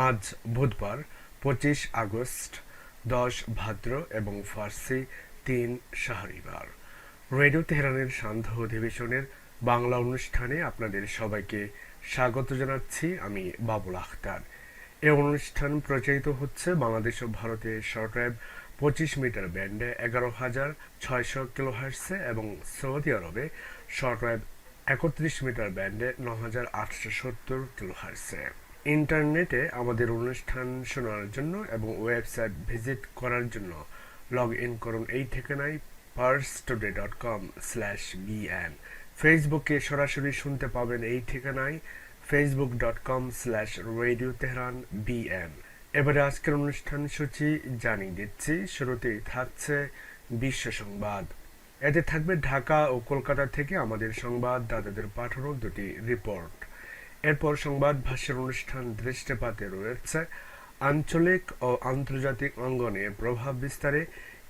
আজ বুধবার 25 আগস্ট 10 ভাদ্র এবং ফার্সি 3 শাহরিবার। রেডিও তেহরানের সান্ধ্য অধিবেশনের বাংলা অনুষ্ঠানে আপনাদের সবাইকে স্বাগত জানাচ্ছি। আমি বাবুল আখতার। এই অনুষ্ঠান প্রচারিত হচ্ছে বাংলাদেশ ও ভারতে শর্টওয়েভ 25 মিটার ব্যান্ডে 11,600 কিলোহার্টসে এবং সৌদি আরবে শর্টওয়েভ 31 মিটার ব্যান্ডে 9,870 কিলোহার্টসে। ইন্টারনেটে আমাদের অনুষ্ঠান শোনার জন্য এবং ওয়েবসাইট ভিজিট করার জন্য লগ ইন করুন এই ঠিকানায় parstoday.com/bn। ফেসবুকে সরাসরি শুনতে পাবেন এই ঠিকানায় facebook.com/radio tehran bn। এবারে আজকের অনুষ্ঠান সূচি জানিয়ে দিচ্ছি। শুরুতেই থাকছে বিশ্ব সংবাদ। এতে থাকবে ঢাকা ও কলকাতা থেকে আমাদের সংবাদদাতাদের পাঠানো দুটি রিপোর্ট। এরপর সংবাদ ভাষ্যের অনুষ্ঠান দৃষ্টিপাতে রয়েছে আঞ্চলিক ও আন্তর্জাতিক অঙ্গনে প্রভাব বিস্তারে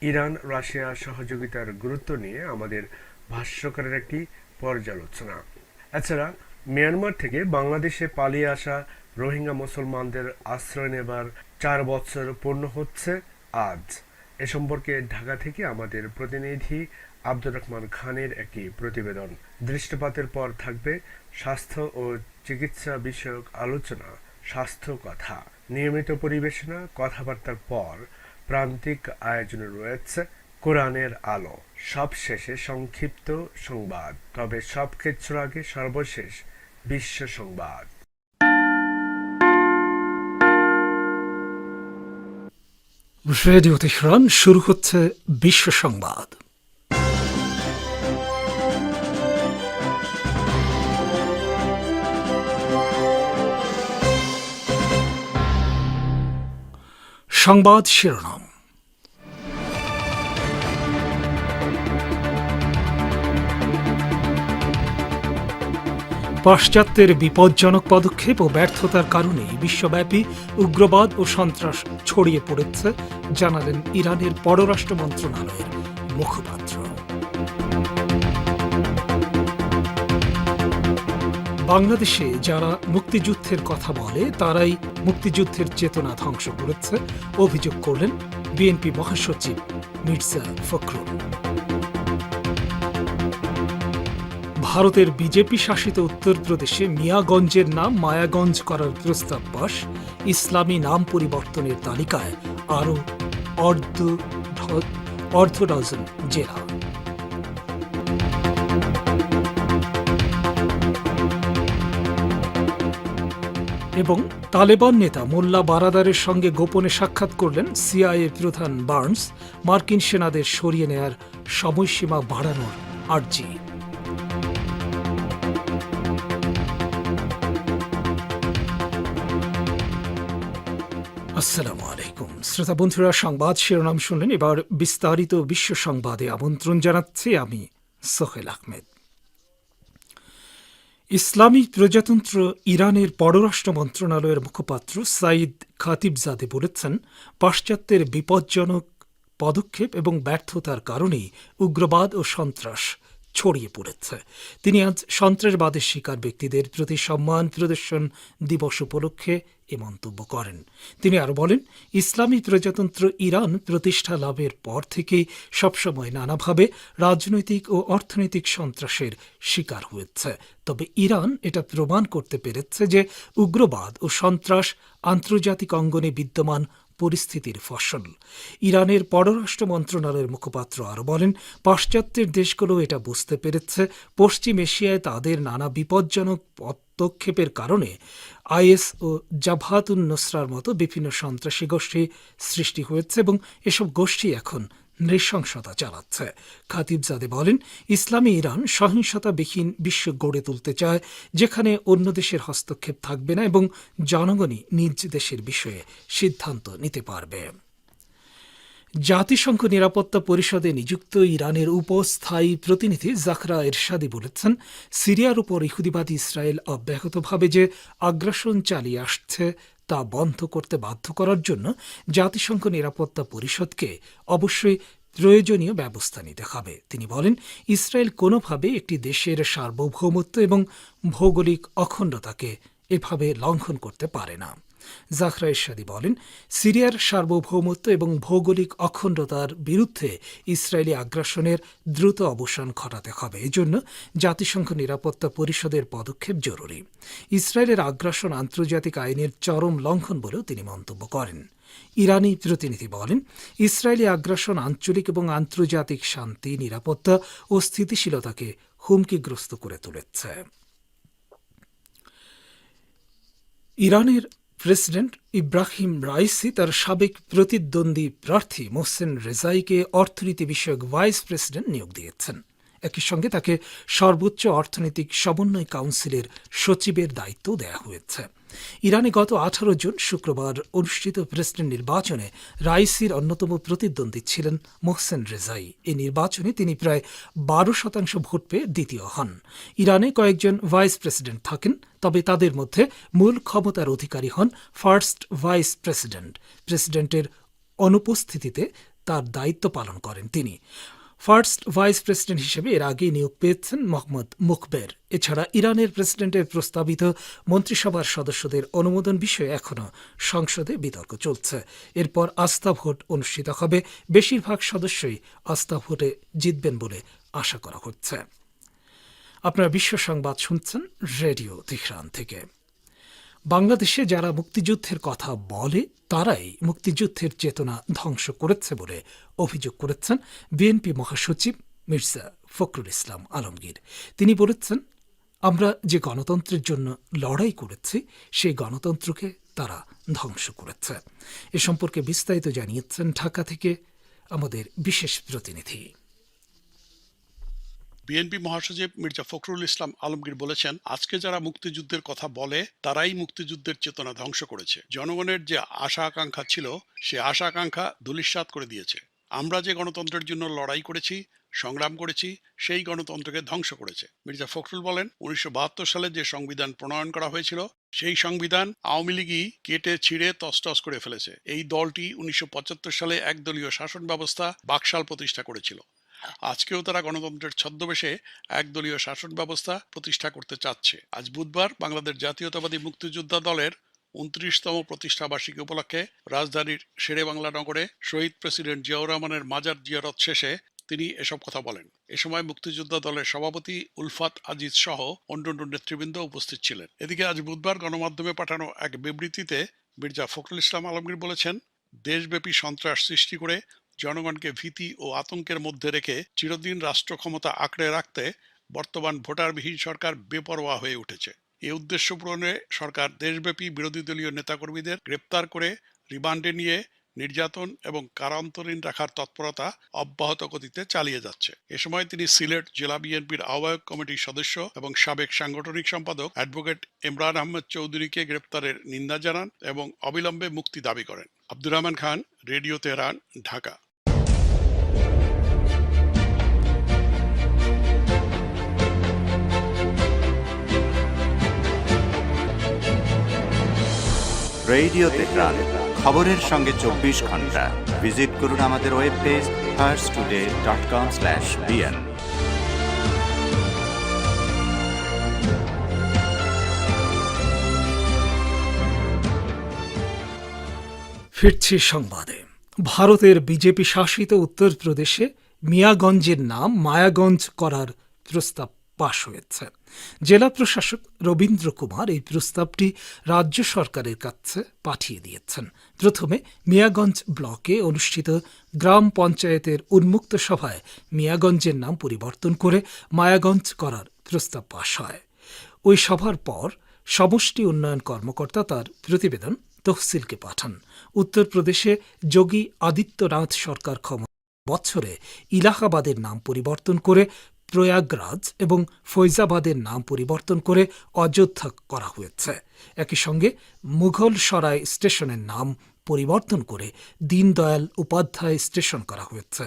ইরান রাশিয়া সহযোগিতার গুরুত্ব নিয়ে আমাদের ভাষ্যকারের একটি পর্যালোচনা। এছাড়া মিয়ানমার থেকে বাংলাদেশে পালিয়ে আসা রোহিঙ্গা মুসলমানদের আশ্রয় নেবার 4 বছর পূর্ণ হচ্ছে আজ। এ সম্পর্কে ঢাকা থেকে আমাদের প্রতিনিধি আব্দুর রহমান খানের একটি প্রতিবেদন। দৃষ্টিপাতের পর থাকবে স্বাস্থ্য ও চিকিৎসা বিষয়ক আলোচনা, স্বাস্থ্য কথা, নিয়মিত পরিবেশনা, কথাবার্তার পর প্রান্তিক আয়োজনে রয়েছে কোরআনের আলো। সব শেষে সংক্ষিপ্ত সংবাদ। তবে সব কিছুর আগে সর্বশেষ বিশ্ব সংবাদ। রেডিও তেহরান শুরু হচ্ছে বিশ্ব সংবাদ। সংবাদ শিরোনাম। পাশ্চাত্যের বিপজ্জনক পদক্ষেপ ও ব্যর্থতার কারণে বিশ্বব্যাপী উগ্রবাদ ও সন্ত্রাস ছড়িয়ে পড়েছে, জানালেন ইরানের পররাষ্ট্র মন্ত্রণালয়ের মুখপাত্র। বাংলাদেশে যারা মুক্তিযুদ্ধের কথা বলে তারাই মুক্তিযুদ্ধের চেতনা ধ্বংস করেছে অভিযোগ করলেন বিএনপি মহাসচিব মির্জা ফখরুল। ভারতের বিজেপি শাসিত উত্তরপ্রদেশে মিয়াগঞ্জের নাম মায়াগঞ্জ করার প্রস্তাব পাস। ইসলামী নাম পরিবর্তনের তালিকায় আরও অর্ধ ডজন জেলা। এবং তালেবান নেতা মোল্লা বারাদারের সঙ্গে গোপনে সাক্ষাৎ করলেন সিআইএ প্রধান বার্নস। মার্কিন সেনাদের সরিয়ে নেয়ার সময়সীমা বাড়ানোর আর্জি। আসসালামু আলাইকুম শ্রোতা বন্ধুরা, সংবাদ শিরোনাম শুনলেন। এবার বিস্তারিত বিশ্ব সংবাদে আমন্ত্রণ জানাচ্ছি আমি সোহেল আহমেদ। ইসলামী প্রজাতন্ত্র ইরানের পররাষ্ট্র মন্ত্রণালয়ের মুখপাত্র সাইদ খাতিবজাদে বলেছেন, পাশ্চাত্যের বিপজ্জনক পদক্ষেপ এবং ব্যর্থতার কারণেই উগ্রবাদ ও সন্ত্রাস ছড়িয়ে পড়েছে। তিনি আজ সন্ত্রাসবাদের শিকার ব্যক্তিদের প্রতি সম্মান প্রদর্শন দিবস উপলক্ষে এ মন্তব্য করেন। তিনি আরও বলেন, ইসলামী প্রজাতন্ত্র ইরান প্রতিষ্ঠা লাভের পর থেকেই সবসময় নানাভাবে রাজনৈতিক ও অর্থনৈতিক সন্ত্রাসের শিকার হয়েছে। তবে ইরান এটা প্রমাণ করতে পেরেছে যে উগ্রবাদ ও সন্ত্রাস আন্তর্জাতিক অঙ্গনে বিদ্যমান পরিস্থিতির ফসল। ইরানের পররাষ্ট্র মন্ত্রণালয়ের মুখপাত্র আরও বলেন, পাশ্চাত্যের দেশগুলো এটা বুঝতে পেরেছে পশ্চিম এশিয়ায় তাদের নানা বিপজ্জনক পদক্ষেপের কারণে আইএস ও জাবহাতুন নুসরার মতো বিভিন্ন সন্ত্রাসী গোষ্ঠী সৃষ্টি হয়েছে এবং এসব গোষ্ঠী এখন নৃশংসতা চালাচ্ছে। খাতিবজাদে বলেন, ইসলামী ইরান সহিংসতাবিহীন বিশ্ব গড়ে তুলতে চায়, যেখানে অন্য দেশের হস্তক্ষেপ থাকবে না এবং জনগণই নিজ দেশের বিষয়ে সিদ্ধান্ত নিতে পারবে। জাতিসংঘ নিরাপত্তা পরিষদে নিযুক্ত ইরানের উপস্থায়ী প্রতিনিধি জাখরা এরশাদি বলেছেন, সিরিয়ার উপর ইহুদিবাদী ইসরায়েল অব্যাহতভাবে যে আগ্রাসন চালিয়ে আসছে তা বন্ধ করতে বাধ্য করার জন্য জাতিসংঘ নিরাপত্তা পরিষদকে অবশ্যই প্রয়োজনীয় ব্যবস্থা নিতে হবে। তিনি বলেন, ইসরায়েল কোনোভাবে একটি দেশের সার্বভৌমত্ব এবং ভৌগোলিক অখণ্ডতাকে এভাবে লঙ্ঘন করতে পারে না। জাহরা ইরশাদী বলেন, সিরিয়ার সার্বভৌমত্ব এবং ভৌগোলিক অখণ্ডতার বিরুদ্ধে ইসরায়েলি আগ্রাসনের দ্রুত অবসান ঘটাতে হবে। এজন্য জাতিসংঘ নিরাপত্তা পরিষদের পদক্ষেপ জরুরি। ইসরায়েলের আগ্রাসন আন্তর্জাতিক আইনের চরম লঙ্ঘন বলেও তিনি মন্তব্য করেন। ইরানি প্রতিনিধি বলেন, ইসরায়েলি আগ্রাসন আঞ্চলিক এবং আন্তর্জাতিক শান্তি, নিরাপত্তা ও স্থিতিশীলতাকে হুমকিগ্রস্ত করে তুলেছে। ইরানের প্রেসিডেন্ট ইব্রাহিম রাইসি তার সাবেক প্রতিদ্বন্দ্বী প্রার্থী মোহসেন রেজাইকে অর্থনীতি বিষয়ক ভাইস প্রেসিডেন্ট নিয়োগ দিয়েছেন। একই সঙ্গে তাকে সর্বোচ্চ অর্থনৈতিক সমন্বয় কাউন্সিলের সচিবের দায়িত্ব দেওয়া হয়েছে। ইরানে গত 18 জুন শুক্রবার অনুষ্ঠিত প্রেসিডেন্ট নির্বাচনে রাইসির অন্যতম প্রতিদ্বন্দ্বী ছিলেন মোহসেন রেজাই। এই নির্বাচনে তিনি প্রায় 12% ভোট পেয়ে দ্বিতীয় হন। ইরানে কয়েকজন ভাইস প্রেসিডেন্ট থাকেন, তবে তাদের মধ্যে মূল ক্ষমতার অধিকারী হন ফার্স্ট ভাইস প্রেসিডেন্ট। প্রেসিডেন্টের অনুপস্থিতিতে তার দায়িত্ব পালন করেন তিনি। ফার্স্ট ভাইস প্রেসিডেন্ট হিসেবে এর আগেই নিয়োগ পেয়েছেন মোহাম্মদ মুখবের। এছাড়া ইরানের প্রেসিডেন্টের প্রস্তাবিত মন্ত্রিসভার সদস্যদের অনুমোদন বিষয়ে এখনও সংসদে বিতর্ক চলছে। এরপর আস্থা ভোট অনুষ্ঠিত হবে। বেশিরভাগ সদস্যই আস্থা ভোটে জিতবেন বলে আশা করা হচ্ছে। আপনারা বিশ্ব সংবাদ শুনছেন রেডিও তেহরান থেকে। বাংলাদেশে যারা মুক্তিযুদ্ধের কথা বলে তারাই মুক্তিযুদ্ধের চেতনা ধ্বংস করেছে বলে অভিযোগ করেছেন বিএনপি মহাসচিব মির্জা ফখরুল ইসলাম আলমগীর। তিনি বলেছেন, আমরা যে গণতন্ত্রের জন্য লড়াই করেছি সেই গণতন্ত্রকে তারা ধ্বংস করেছে। এ সম্পর্কে বিস্তারিত জানিয়েছেন ঢাকা থেকে আমাদের বিশেষ প্রতিনিধি। বিএনপি মহাসচিব মির্জা ফখরুল ইসলাম আলমগীর বলেছেন, আজকে যারা মুক্তিযুদ্ধের কথা বলে তারাই মুক্তিযুদ্ধের চেতনা ধ্বংস করেছে। জনগণের যে আশা আকাঙ্ক্ষা ছিল সে আশা আকাঙ্ক্ষা ধূলিসাৎ করে দিয়েছে। আমরা যে গণতন্ত্রের জন্য লড়াই করেছি, সংগ্রাম করেছি, সেই গণতন্ত্রকে ধ্বংস করেছে। মির্জা ফখরুল বলেন, 1972 সালে যে সংবিধান প্রণয়ন করা হয়েছিল সেই সংবিধান আওয়ামী লীগই কেটে ছিঁড়ে তছনছ করে ফেলেছে। এই দলটি 1975 সালে একদলীয় শাসন ব্যবস্থা বাকশাল প্রতিষ্ঠা করেছিল। আজকেও তারা গণতন্ত্রের ছদ্মবেশে একদলীয় শাসন ব্যবস্থা প্রতিষ্ঠা করতে চাচ্ছে। আজ বুধবার বাংলাদেশ জাতীয়তাবাদী মুক্তিযোদ্ধা দলের 29তম প্রতিষ্ঠাবার্ষিকী উপলক্ষে রাজধানীর শেরেবাংলা নগরে শহীদ প্রেসিডেন্ট জিয়াউর রহমানের মাজার জিয়ারত শেষে তিনি এসব কথা বলেন। এ সময় মুক্তিযোদ্ধা দলের সভাপতি উলফাত আজিজ সহ অন্যান্য নেতৃবৃন্দ উপস্থিত ছিলেন। এদিকে আজ বুধবার গণমাধ্যমে পাঠানো এক বিবৃতিতে মির্জা ফখরুল ইসলাম আলমগীর বলেছেন, দেশব্যাপী সন্ত্রাস সৃষ্টি করে জনগণকে ভীতি ও আতঙ্কের মধ্যে রেখে চিরদিন রাষ্ট্র ক্ষমতা আঁকড়ে রাখতে বর্তমান ভোটারবিহীন সরকার বেপরোয়া হয়ে উঠেছে। এই উদ্দেশ্য পূরণে সরকার দেশব্যাপী বিরোধী দলীয় নেতাকর্মীদের গ্রেপ্তার করে রিমান্ডে নিয়ে নির্যাতন এবং কারান্তরীণ রাখার তৎপরতা অব্যাহত গতিতে চালিয়ে যাচ্ছে। এ সময় তিনি সিলেট জেলা বিএনপির আহ্বায়ক কমিটির সদস্য এবং সাবেক সাংগঠনিক সম্পাদক অ্যাডভোকেট ইমরান আহমেদ চৌধুরীকে গ্রেপ্তারের নিন্দা জানান এবং অবিলম্বে মুক্তি দাবি করেন। Abdur Rahman Khan, Radio Tehran, Dhaka. Radio Tehran, খবরের সঙ্গে 24 ঘন্টা। ভিজিট করুন আমাদের ওয়েব পেজ farstoday.com/bn। ফিরছি সংবাদে। ভারতের বিজেপি শাসিত উত্তরপ্রদেশে মিয়াগঞ্জের নাম মায়াগঞ্জ করার প্রস্তাব পাশ হয়েছে। জেলা প্রশাসক রবীন্দ্র কুমার এই প্রস্তাবটি রাজ্য সরকারের কাছে পাঠিয়ে দিয়েছেন। প্রথমে মিয়াগঞ্জ ব্লকে অনুষ্ঠিত গ্রাম পঞ্চায়েতের উন্মুক্ত সভায় মিয়াগঞ্জের নাম পরিবর্তন করে মায়াগঞ্জ করার প্রস্তাব পাশ হয়। ওই সভার পর সমষ্টি উন্নয়ন কর্মকর্তা তার প্রতিবেদন তহসিলকে পাঠান। উত্তরপ্রদেশে যোগী আদিত্যনাথ সরকার ক্ষমতা বছরে ইলাহাবাদের নাম পরিবর্তন করে প্রয়াগরাজ এবং ফৈজাবাদের নাম পরিবর্তন করে অযোধ্যা করা হয়েছে। একই সঙ্গে মুঘল সরাই স্টেশনের নাম পরিবর্তন করে দীনদয়াল উপাধ্যায় স্টেশন করা হয়েছে।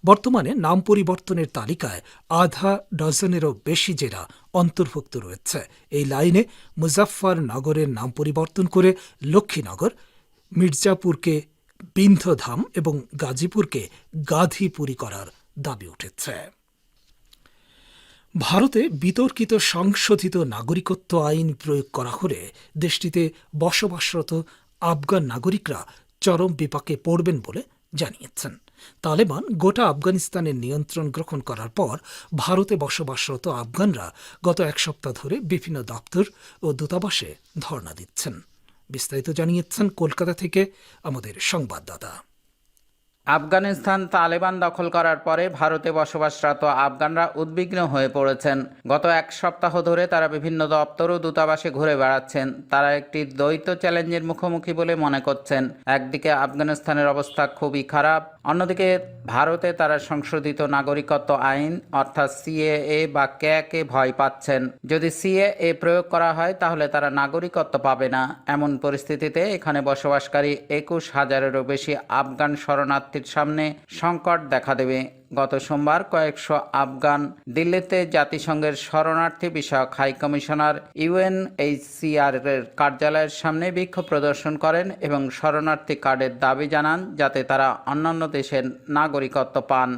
বর্তমানে নাম পরিবর্তনের তালিকায় আধা ডজনেরও বেশি জেলা অন্তর্ভুক্ত রয়েছে। এই লাইনে মুজাফফরনগরের নাম পরিবর্তন করে লক্ষ্মীনগর, মির্জাপুরকে বিন্ধ্যধাম এবং গাজীপুরকে গাধীপুরী করার দাবি উঠেছে। ভারতে বিতর্কিত সংশোধিত নাগরিকত্ব আইন প্রয়োগ করা হলে দেশটিতে বসবাসরত আফগান নাগরিকরা চরম বিপাকে পড়বেন বলে জানিয়েছেন। তালেবান গোটা আফগানিস্তানের নিয়ন্ত্রণ গ্রহণ করার পর ভারতে বসবাসরত আফগানরা গত এক সপ্তাহ ধরে বিভিন্ন দপ্তর ও দূতাবাসে ধর্ণা দিচ্ছেন। বিস্তারিত জানিয়েছেন কলকাতা থেকে আমাদের সংবাদদাতা। আফগানিস্তান তালেবান দখল করার পরে ভারতে বসবাসরত আফগানরা উদ্বিগ্ন হয়ে পড়েছেন। গত এক সপ্তাহ ধরে তারা বিভিন্ন দপ্তর ও দূতাবাসে ঘুরে বেড়াচ্ছেন। তারা একটি দ্বৈত চ্যালেঞ্জের মুখোমুখি বলে মনে করছেন। একদিকে আফগানিস্তানের অবস্থা খুবই খারাপ, অন্যদিকে ভারতে তারা সংশোধিত নাগরিকত্ব আইন অর্থাৎ সিএএ বা ক্যাকে ভয় পাচ্ছেন। যদি সিএএ প্রয়োগ করা হয় তাহলে তারা নাগরিকত্ব পাবে না। এমন পরিস্থিতিতে এখানে বসবাসকারী ২১,০০০-এরও বেশি আফগান শরণার্থীর সামনে সংকট দেখা দেবে। গত সোমবার কয়েকশো আফগান দিল্লিতে জাতিসংঘের শরণার্থী বিষয়ক হাই কমিশনার ইউএনএইচসিআর এর কার্যালয়ের সামনে বিক্ষোভ প্রদর্শন করেন এবং শরণার্থী কার্ডের দাবি জানান যাতে তারা অন্যান্য দেশের নাগরিকত্ব পান।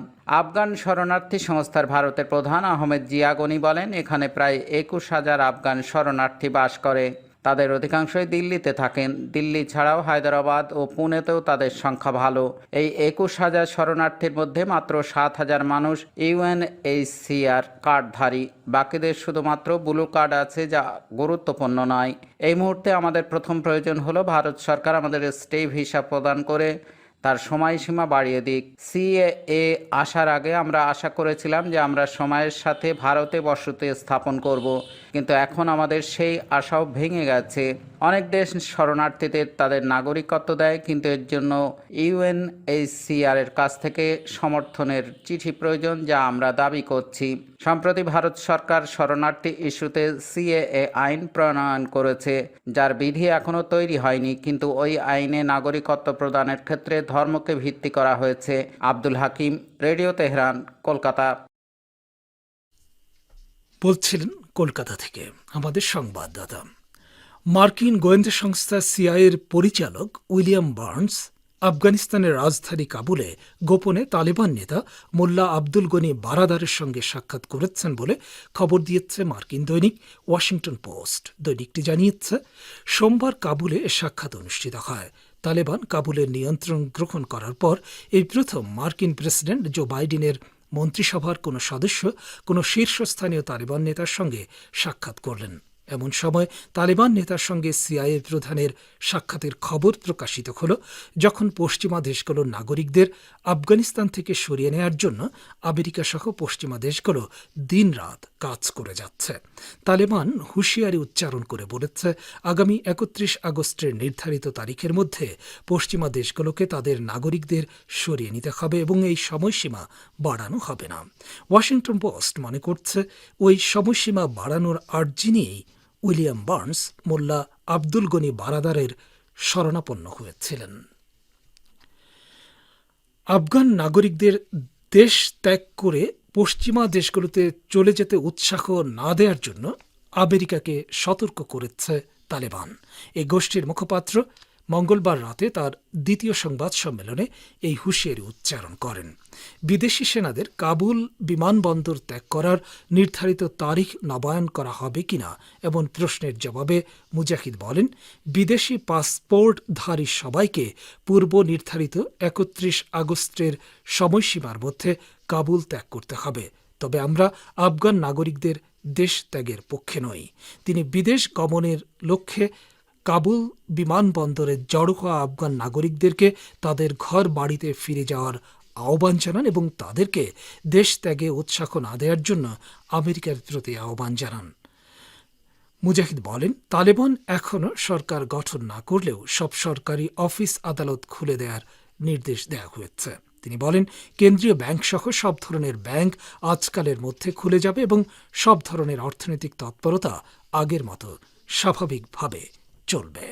আফগান শরণার্থী সংস্থার ভারতের প্রধান আহমেদ জিয়াগনি বলেন, এখানে প্রায় ২১,০০০ আফগান শরণার্থী বাস করে। তাদের অধিকাংশই দিল্লিতে থাকেন। দিল্লি ছাড়াও হায়দ্রাবাদ ও পুনেতেও তাদের সংখ্যা ভালো। এই ২১,০০০ শরণার্থীর মধ্যে মাত্র ৭,০০০ মানুষ ইউএনএইচসিআর কার্ডধারী। বাকিদের শুধুমাত্র ব্লু কার্ড আছে, যা গুরুত্বপূর্ণ নয়। এই মুহূর্তে আমাদের প্রথম প্রয়োজন হলো ভারত সরকার আমাদের স্টে ভিসা প্রদান করে তার সময়সীমা বাড়িয়ে দিক। সিএএ আসার আগে আমরা আশা করেছিলাম যে আমরা সময়ের সাথে ভারতে বসতি স্থাপন করব, কিন্তু এখন আমাদের সেই আশাও ভেঙে গেছে। অনেক দেশ শরণার্থীদের তাদের নাগরিকত্ব দেয়, কিন্তু এর জন্য ইউএনএইচসিআর এর কাছ থেকে সমর্থনের চিঠি প্রয়োজন, যা আমরা দাবি করছি। সম্প্রতি ভারত সরকার শরণার্থী ইস্যুতে সিএএ আইন প্রণয়ন করেছে, যার বিধি এখনও তৈরি হয়নি, কিন্তু ওই আইনে নাগরিকত্ব প্রদানের ক্ষেত্রে ধর্মকে ভিত্তি করা হয়েছে। Abdul Hakim, radio Tehran, Kolkata. বলছিলেন কলকাতা থেকে আমাদের সংবাদদাতা। মার্কিন গোয়েন্দা সংস্থা সিআইএর পরিচালক উইলিয়াম বার্নস আফগানিস্তানের রাজধানী কাবুলে গোপনে তালেবান নেতা মোল্লা আব্দুল গনি বারাদারের সঙ্গে সাক্ষাৎ করেছেন বলে খবর দিয়েছে মার্কিন দৈনিক ওয়াশিংটন পোস্ট। দৈনিকটি জানিয়েছে, সোমবার কাবুলে এ সাক্ষাৎ অনুষ্ঠিত হয়। তালেবান কাবুলের নিয়ন্ত্রণ গ্রহণ করার পর এই প্রথম মার্কিন প্রেসিডেন্ট জো বাইডেনের মন্ত্রিসভার কোনো সদস্য কোনো শীর্ষস্থানীয় তালেবান নেতার সঙ্গে সাক্ষাৎ করলেন। এমন সময় তালেবান নেতার সঙ্গে সিআইএ প্রধানের সাক্ষাতের খবর প্রকাশিত হল, যখন পশ্চিমা দেশগুলোর নাগরিকদের আফগানিস্তান থেকে সরিয়ে নেওয়ার জন্য আমেরিকা সহ পশ্চিমা দেশগুলো দিনরাত কাজ করে যাচ্ছে। তালেবান হুঁশিয়ারি উচ্চারণ করে বলেছে, আগামী ৩১ আগস্টের নির্ধারিত তারিখের মধ্যে পশ্চিমা দেশগুলোকে তাদের নাগরিকদের সরিয়ে নিতে হবে এবং এই সময়সীমা বাড়ানো হবে না। ওয়াশিংটন পোস্ট মনে করছে, ওই সময়সীমা বাড়ানোর আর্জি নিয়েই উইলিয়াম বার্নস মোল্লা আব্দুল গনি বারাদারের শরণাপন্ন হয়েছিলেন। আফগান নাগরিকদের দেশ ত্যাগ করে পশ্চিমা দেশগুলোতে চলে যেতে উৎসাহ না দেওয়ার জন্য আমেরিকাকে সতর্ক করেছে তালেবান। এই গোষ্ঠীর মুখপাত্র মঙ্গলবার রাতে তার দ্বিতীয় সংবাদ সম্মেলনে এই হুঁশিয়ারি উচ্চারণ করেন। বিদেশি সেনাদের কাবুল বিমানবন্দর ত্যাগ করার নির্ধারিত তারিখ নবায়ন করা হবে কিনা এমন প্রশ্নের জবাবে মুজাহিদ বলেন, বিদেশি পাসপোর্টধারী সবাইকে পূর্ব নির্ধারিত ৩১ আগস্টের সময়সীমার মধ্যে কাবুল ত্যাগ করতে হবে, তবে আমরা আফগান নাগরিকদের দেশ ত্যাগের পক্ষে নই। তিনি বিদেশ গমনের লক্ষ্যে কাবুল বিমানবন্দরে জড়ো হওয়া আফগান নাগরিকদেরকে তাদের ঘর বাড়িতে ফিরে যাওয়ার আহ্বান জানান এবং তাদেরকে দেশ ত্যাগে উৎসাহ না দেওয়ার জন্য আমেরিকার প্রতি আহ্বান জানান। মুজাহিদ বলেন, তালেবান এখনও সরকার গঠন না করলেও সব সরকারি অফিস আদালত খুলে দেওয়ার নির্দেশ দেওয়া হয়েছে। তিনি বলেন, কেন্দ্রীয় ব্যাংক সহ সব ধরনের ব্যাংক আজকালের মধ্যে খুলে যাবে এবং সব ধরনের অর্থনৈতিক তৎপরতা আগের মতো স্বাভাবিকভাবে চলবে।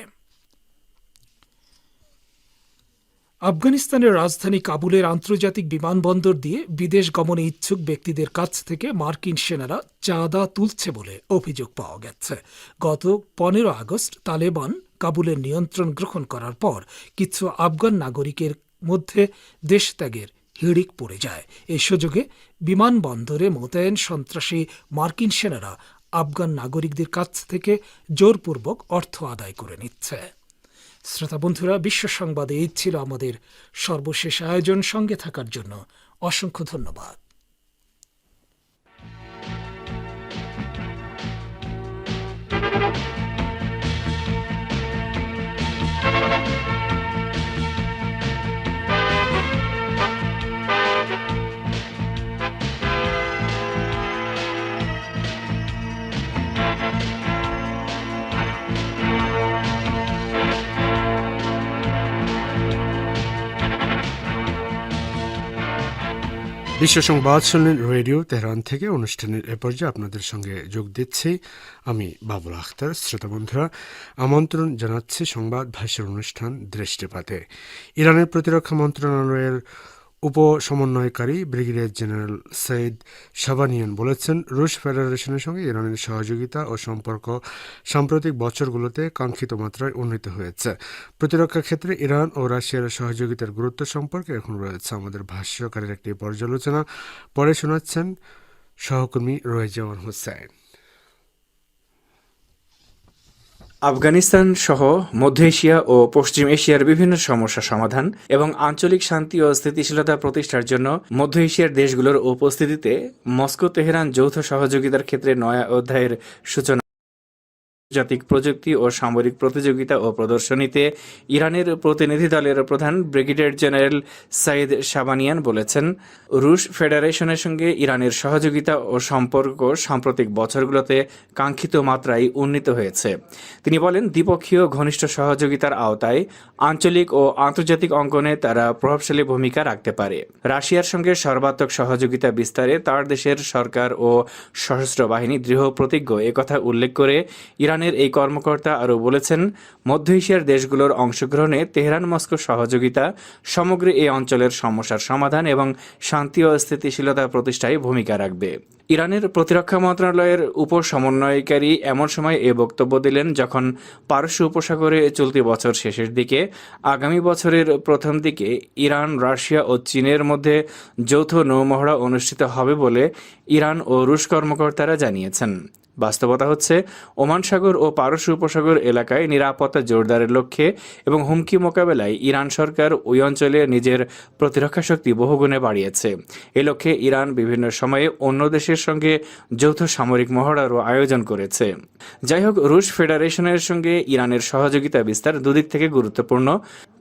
আফগানিস্তানের রাজধানী কাবুলের আন্তর্জাতিক বিমানবন্দর দিয়ে বিদেশ গমনে ইচ্ছুক ব্যক্তিদের কাছ থেকে মার্কিন সেনারা চাঁদা তুলছে বলে অভিযোগ পাওয়া গেছে। গত ১৫ আগস্ট তালেবান কাবুলের নিয়ন্ত্রণ গ্রহণ করার পর কিছু আফগান নাগরিকের মধ্যে দেশ ত্যাগের হিড়িক পড়ে যায়। এই সুযোগে বিমানবন্দরে মোতায়েন সন্ত্রাসী মার্কিন সেনারা আফগান নাগরিকদের কাছ থেকে জোরপূর্বক অর্থ আদায় করে নিচ্ছে। শ্রোতা বন্ধুরা, বিশ্ব সংবাদে এই ছিল আমাদের সর্বশেষ আয়োজন। সঙ্গে থাকার জন্য অসংখ্য ধন্যবাদ। বিশ্ব সংবাদ শুনলেন রেডিও তেহরান থেকে। অনুষ্ঠানের এ পর্যায়ে আপনাদের সঙ্গে যোগ দিচ্ছি আমি বাবুল আখতার। শ্রোতা বন্ধুরা, আমন্ত্রণ জানাচ্ছি সংবাদ ভাষ্যের অনুষ্ঠান দৃষ্টিপাতে। ইরানের প্রতিরক্ষা মন্ত্রণালয়ের উপসমন্বয়কারী ব্রিগেডিয়ার জেনারেল সৈয়দ শাবানিয়ান বলেছেন, রুশ ফেডারেশনের সঙ্গে ইরানের সহযোগিতা ও সম্পর্ক সাম্প্রতিক বছরগুলোতে কাঙ্ক্ষিত মাত্রায় উন্নীত হয়েছে। প্রতিরক্ষা ক্ষেত্রে ইরান ও রাশিয়ার সহযোগিতার গুরুত্ব সম্পর্কে এখন রয়েছে আমাদের ভাষ্যকারের একটি পর্যালোচনা। পরে শোনাচ্ছেন সহকর্মী রোয়েজাওয়ান হোসেন। আফগানিস্তান সহ মধ্য এশিয়া ও পশ্চিম এশিয়ার বিভিন্ন সমস্যা সমাধান এবং আঞ্চলিক শান্তি ও স্থিতিশীলতা প্রতিষ্ঠার জন্য মধ্য এশিয়ার দেশগুলোর উপস্থিতিতে মস্কো তেহরান যৌথ সহযোগিতার ক্ষেত্রে নয়া অধ্যায়ের সূচনা। আন্তর্জাতিক প্রযুক্তি ও সামরিক প্রতিযোগিতা ও প্রদর্শনীতে ইরানের প্রতিনিধি দলের প্রধান ব্রিগেডিয়ার জেনারেল সাইদ শাবানিয়ান বলেছেন, রুশ ফেডারেশনের সঙ্গে ইরানের সহযোগিতা ও সম্পর্ক সাম্প্রতিক বছরগুলোতে কাঙ্ক্ষিত মাত্রায় উন্নীত হয়েছে। তিনি বলেন, দ্বিপক্ষীয় ঘনিষ্ঠ সহযোগিতার আওতায় আঞ্চলিক ও আন্তর্জাতিক অঙ্গনে তারা প্রভাবশালী ভূমিকা রাখতে পারে। রাশিয়ার সঙ্গে সর্বাত্মক সহযোগিতা বিস্তারে তার দেশের সরকার ও সশস্ত্র বাহিনী দৃঢ় প্রতিজ্ঞ একথা উল্লেখ করে ইরানের এই কর্মকর্তা আরও বলেছেন, মধ্য এশিয়ার দেশগুলোর অংশগ্রহণে তেহরান মস্কো সহযোগিতা সমগ্র এই অঞ্চলের সমস্যার সমাধান এবং শান্তি ও স্থিতিশীলতা প্রতিষ্ঠায় ভূমিকা রাখবে। ইরানের প্রতিরক্ষা মন্ত্রণালয়ের উপসমন্বয়কারী এমন সময় এ বক্তব্য দিলেন যখন পারস্য উপসাগরে চলতি বছর শেষের দিকে আগামী বছরের প্রথম দিকে ইরান, রাশিয়া ও চীনের মধ্যে যৌথ নৌমহড়া অনুষ্ঠিত হবে বলে ইরান ও রুশ কর্মকর্তারা জানিয়েছেন। বাস্তবতা হচ্ছে, ওমান সাগর ও পারস্য উপসাগর এলাকায় নিরাপত্তা জোরদারের লক্ষ্যে এবং হুমকি মোকাবেলায় ইরান সরকার ওই অঞ্চলে নিজের প্রতিরক্ষা শক্তি বহুগুণে বাড়িয়েছে। এ লক্ষ্যে ইরান বিভিন্ন সময়ে অন্য দেশের সঙ্গে যৌথ সামরিক মহড়ারও আয়োজন করেছে। যাই হোক, রুশ ফেডারেশনের সঙ্গে ইরানের সহযোগিতা বিস্তার দুদিক থেকে গুরুত্বপূর্ণ।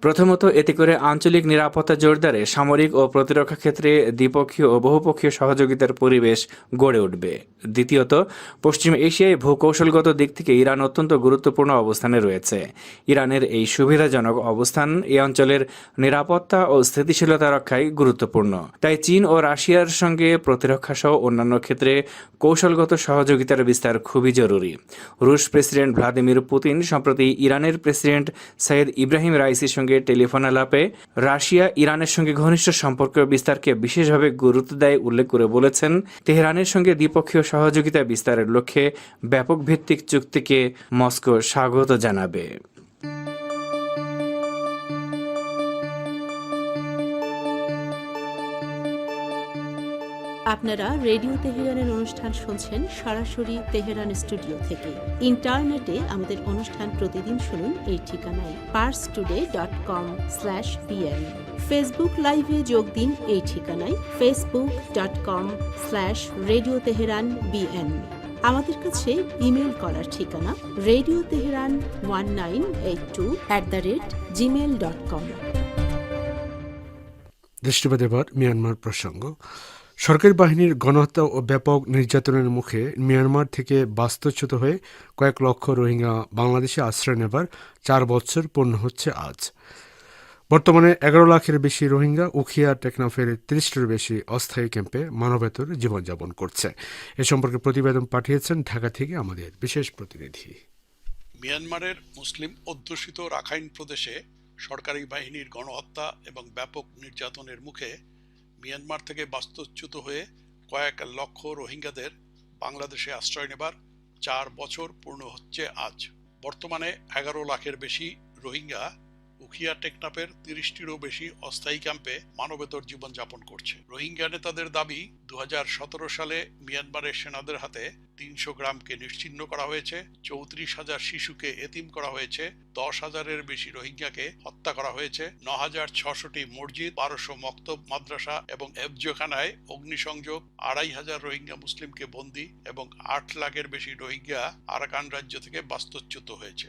প্রথমত, এতে করে আঞ্চলিক নিরাপত্তা জোরদারে সামরিক ও প্রতিরক্ষা ক্ষেত্রে দ্বিপক্ষীয় ও বহুপক্ষীয় সহযোগিতার পরিবেশ গড়ে উঠবে। দ্বিতীয়ত, পশ্চিম এশিয়ায় ভূকৌশলগত দিক থেকে ইরান অত্যন্ত গুরুত্বপূর্ণ অবস্থানে রয়েছে। ইরানের এই সুবিধাজনক অবস্থান এই অঞ্চলের নিরাপত্তা ও স্থিতিশীলতা রক্ষায় গুরুত্বপূর্ণ। তাই চীন ও রাশিয়ার সঙ্গে প্রতিরক্ষা সহ অন্যান্য ক্ষেত্রে কৌশলগত সহযোগিতার বিস্তার খুবই জরুরি। রুশ প্রেসিডেন্ট ভ্লাদিমির পুতিন সম্প্রতি ইরানের প্রেসিডেন্ট সৈয়দ ইব্রাহিম রাইসির সঙ্গে টেলিফোন আলাপে রাশিয়া ইরানের সঙ্গে ঘনিষ্ঠ সম্পর্ক বিস্তারকে বিশেষভাবে গুরুত্ব দেয় উল্লেখ করে বলেছেন, তেহরানের সঙ্গে দ্বিপক্ষীয় সহযোগিতা বিস্তারের লক্ষ্যে ব্যাপক ভিত্তিক চুক্তিকে মস্কো স্বাগত জানাবে। আপনারা রেডিও তেহরানের অনুষ্ঠান শুনছেন সরাসরি তেহরান স্টুডিও থেকে। ইন্টারনেটে আমাদের অনুষ্ঠান প্রতিদিন শুনুন এই ঠিকানায় parstoday.com/bn। ফেসবুক লাইভে যোগ দিন এই ঠিকানায় facebook.com/রেডিও তেহরান bn। আমাদের কাছে ইমেল করার ঠিকানা radioteheran1982@gmail.com। দৃষ্টিপাত এবার মিয়ানমার প্রসঙ্গ। সরকারি বাহিনীর গণহত্যা ও ব্যাপক নির্যাতনের মুখে মিয়ানমার থেকে বাস্তুচ্যুত হয়ে কয়েক লক্ষ রোহিঙ্গা বাংলাদেশে আশ্রয় নেবার 4 বছর পূর্ণ হচ্ছে আজ। বর্তমানে 11 লাখের বেশি রোহিঙ্গা উখিয়া টেকনাফের 30টির বেশি অস্থায়ী ক্যাম্পে মানবেতর জীবনযাপন করছে। এ সম্পর্কে প্রতিবেদন পাঠিয়েছেন ঢাকা থেকে আমাদের বিশেষ প্রতিনিধি। মিয়ানমারের মুসলিম অধ্যুষিত রাখাইন প্রদেশে সরকারি বাহিনীর গণহত্যা এবং ব্যাপক নির্যাতনের মুখে মিয়ানমার থেকে বাস্তুচ্যুত হয়ে কয়েক লক্ষ রোহিঙ্গাদের বাংলাদেশে আশ্রয় নেবার 4 বছর পূর্ণ হচ্ছে আজ। বর্তমানে 11 লাখের বেশি রোহিঙ্গা উখিয়া টেকনাফের 30টিরও বেশি অস্থায়ী ক্যাম্পে মানবেতর জীবনযাপন করছে। রোহিঙ্গা নেতাদের দাবি 2017 সালে মিয়ানমারের সেনাদের হাতে 300 গ্রামকে নিশ্চিহ্ন করা হয়েছে, 34,000 শিশুকে এতিম করা হয়েছে, 10,000-এর বেশি রোহিঙ্গাকে হত্যা করা হয়েছে, 9,600টি মসজিদ, 1200 মক্তব মাদ্রাসা এবং এফজোখানায় অগ্নিসংযোগ, 2,500 রোহিঙ্গা মুসলিমকে বন্দী এবং 8 লাখের বেশি রোহিঙ্গা আরাকান রাজ্য থেকে বাস্তুচ্যুত হয়েছে।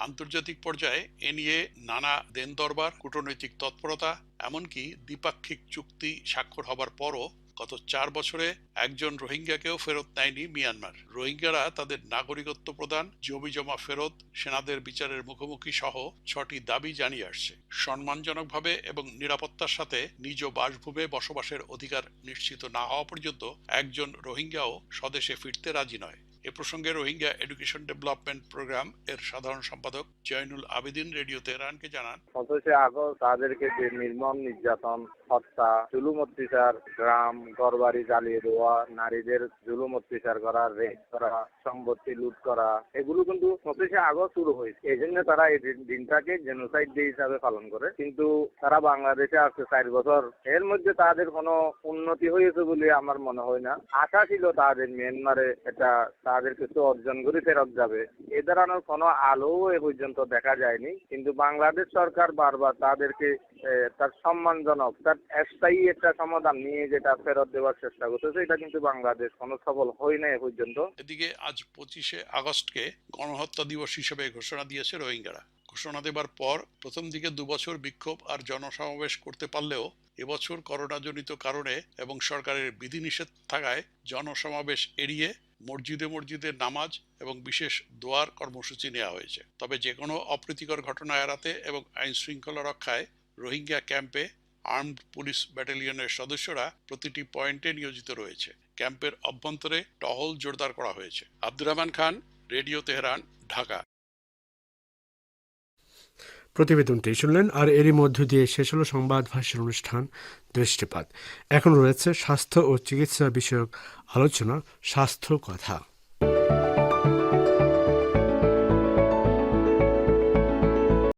আন্তর্জাতিক পর্যায়ে এ নিয়ে নানা দেন দরবার, কূটনৈতিক তৎপরতা, এমনকি দ্বিপাক্ষিক চুক্তি স্বাক্ষর হবার পরও গত 4 বছরে একজন রোহিঙ্গাকেও ফেরত নেয়নি মিয়ানমার। রোহিঙ্গারা তাদের নাগরিকত্ব প্রদান, জমি জমা ফেরত, সেনাদের বিচারের মুখোমুখি সহ 6টি দাবি জানিয়ে আসছে। সম্মানজনকভাবে এবং নিরাপত্তার সাথে নিজ বাসভূমে বসবাসের অধিকার নিশ্চিত না হওয়া পর্যন্ত একজন রোহিঙ্গাও স্বদেশে ফিরতে রাজি নয়। এ প্রসঙ্গে রোহিঙ্গা এডুকেশন ডেভেলপমেন্ট প্রোগ্রাম এর সাধারণ সম্পাদক জয়নুল আবেদিন রেডিও তেহরানকে জানান, 25 আগস্ট তাদেরকে যে নির্মম নির্যাতন, হত্যা, জুলুম অত্যাচার, গ্রাম ঘরবাড়ি জ্বালিয়ে দেওয়া, নারীদের জুলুম অত্যাচার করা, রেপ করা, সম্পত্তি লুট করা, এগুলো কিন্তু 25 আগস্ট শুরু হয়েছে। এই জন্য তারা এই দিনটাকে জেনোসাইড ডে হিসাবে পালন করে। কিন্তু তারা বাংলাদেশে আসছে 4 বছর, এর মধ্যে তাদের কোনো উন্নতি হয়েছে বলে আমার মনে হয় না। আশা ছিল তাদের মিয়ানমারে এটা তাদের কিছু অর্জন করে ফেরত যাবে, এ ধরনের কোনো আলো এ পর্যন্ত দেখা যায়নি। কিন্তু বাংলাদেশ সরকার বারবার তাদেরকে তার সম্মানজনক, তার স্থায়ী একটা সমাধান নিয়ে যেটা ফেরত দেওয়ার চেষ্টা করতেছে, এটা কিন্তু বাংলাদেশ কোনো সফল হয় না এ পর্যন্ত। এদিকে আজ 25 আগস্টকে গণহত্যা দিবস হিসেবে ঘোষণা দিয়েছে রোহিঙ্গারা। ঘোষণা দেবার পর প্রথম দিকে 2 বছর বিক্ষোভ আর জনসমাবেশ করতে পারলেও এবছর করোনাজনিত কারণে এবং সরকারের বিধিনিষেধ থাকায় জনসমাবেশ এড়িয়ে মসজিদে মসজিদে নামাজ এবং বিশেষ দোয়ার কর্মসূচি নেওয়া হয়েছে। তবে যে কোনো অপ্রীতিকর ঘটনা এড়াতে এবং আইন শৃঙ্খলা রক্ষায় রোহিঙ্গা ক্যাম্পে আর্মড পুলিশ ব্যাটালিয়নের সদস্যরা প্রতিটি পয়েন্টে নিয়োজিত রয়েছে। ক্যাম্পের অভ্যন্তরে টহল জোরদার করা হয়েছে। Abdur Rahman Khan, Radio Tehran, Dhaka. প্রতিবেদনটি শুনলেন, আর এরই মধ্য দিয়ে শেষ হলো সংবাদ ভাষ্যের অনুষ্ঠান দৃষ্টিপাত। এখন রয়েছে স্বাস্থ্য ও চিকিৎসা বিষয়ক আলোচনা, স্বাস্থ্য কথা।